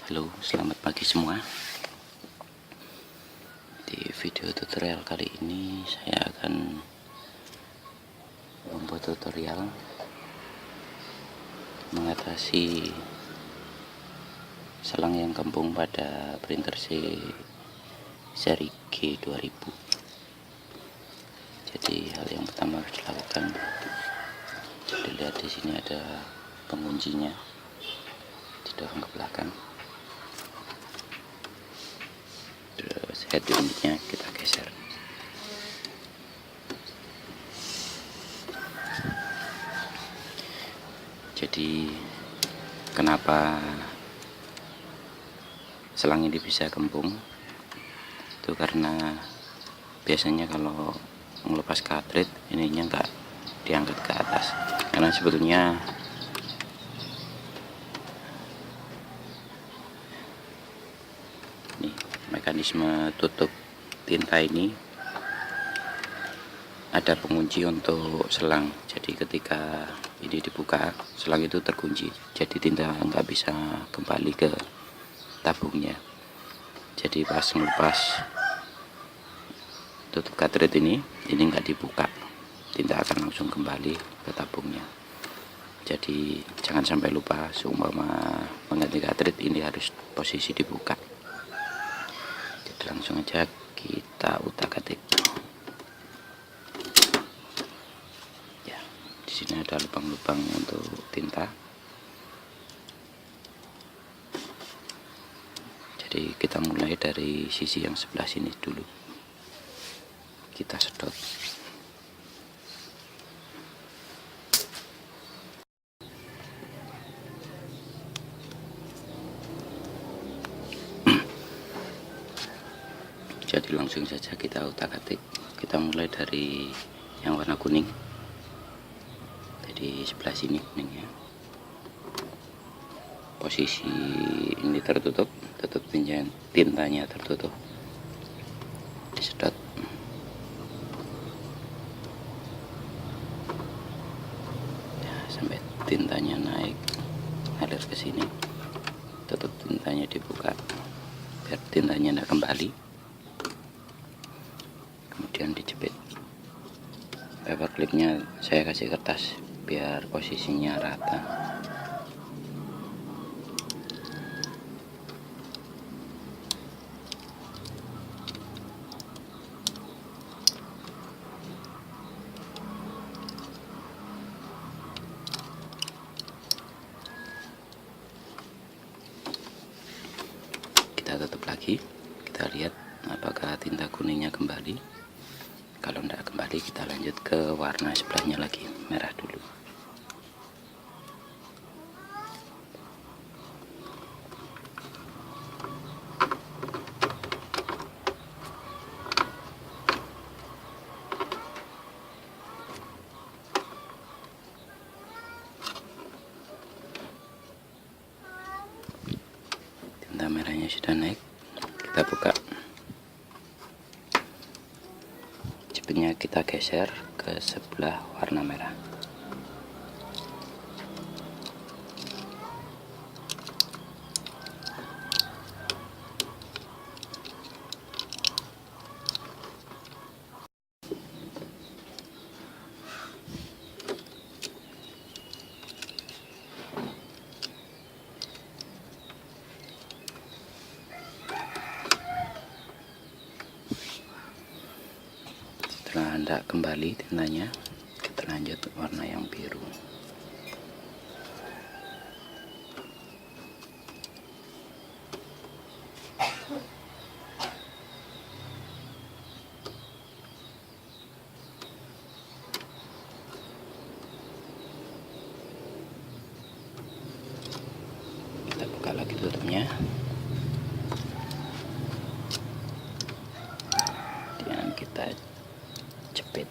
Halo, selamat pagi semua. Di video tutorial kali ini saya akan membuat tutorial mengatasi selang yang kembung pada printer seri G2000. Jadi hal yang pertama harus dilakukan, dilihat di sini ada penguncinya, didorong ke belakang. Terus head unitnya kita geser. Jadi kenapa selang ini bisa kembung, itu karena biasanya kalau melepas cartridge ininya nggak diangkat ke atas, karena sebetulnya nih mekanisme tutup tinta ini ada pengunci untuk selang. Jadi ketika ini dibuka, selang itu terkunci, jadi tinta nggak bisa kembali ke tabungnya. Jadi pas ngelepas tutup cartridge ini nggak dibuka, tinta akan langsung kembali ke tabungnya. Jadi jangan sampai lupa, seumpama mengganti cartridge ini harus posisi dibuka. Jadi langsung aja kita utak-atik. Ya, di sini ada lubang-lubang untuk tinta. Jadi kita mulai dari sisi yang sebelah sini dulu, kita sedot. Jadi langsung saja kita utak-atik. Kita mulai dari yang warna kuning, jadi sebelah sini kuningnya. Posisi ini tertutup, tintanya tertutup, disedot. Ya, sampai tintanya naik, ngalir ke sini. Tutup tintanya dibuka biar tintanya tidak kembali. Kemudian dijepit. Paper clipnya saya kasih kertas biar posisinya rata. Kita tutup lagi, kita lihat apakah tinta kuningnya kembali. Kalau tidak kembali, kita lanjut ke warna sebelahnya lagi, merah dulu. Tinta merahnya sudah naik, kita buka. Jepitnya kita geser ke sebelah warna merah. Setelah tidak kembali tintanya, kita lanjut warna yang biru. Kita buka lagi tutupnya, dan kita jepit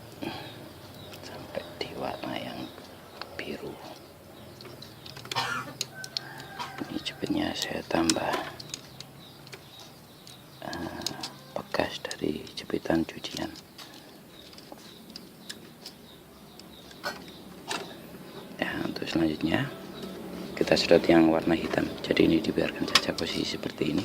sampai di warna yang biru. Ini jepitnya saya tambah bekas dari jepitan cucian. Ya, untuk selanjutnya kita kita sedot yang warna hitam. Jadi ini dibiarkan saja posisi seperti ini.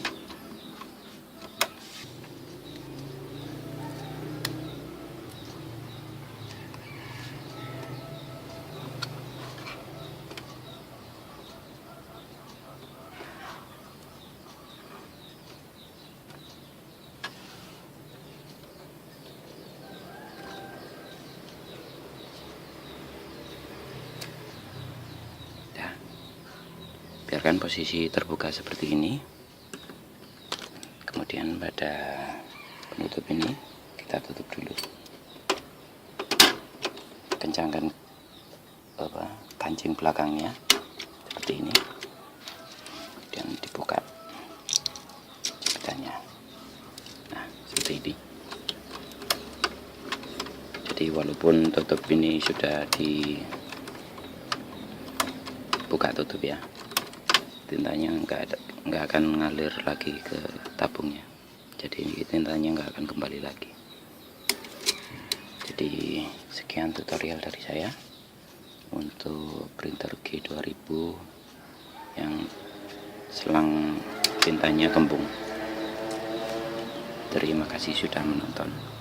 Biarkan posisi terbuka seperti ini. Kemudian pada penutup ini kita tutup dulu. Kencangkan kancing belakangnya seperti ini. Kemudian dibuka jepitannya. Nah, seperti ini. Jadi walaupun tutup ini sudah dibuka tutup ya, tintanya nggak akan ngalir lagi ke tabungnya. Jadi tintanya nggak akan kembali lagi. Jadi sekian tutorial dari saya untuk printer G2000 yang selang tintanya kembung. Terima kasih sudah menonton.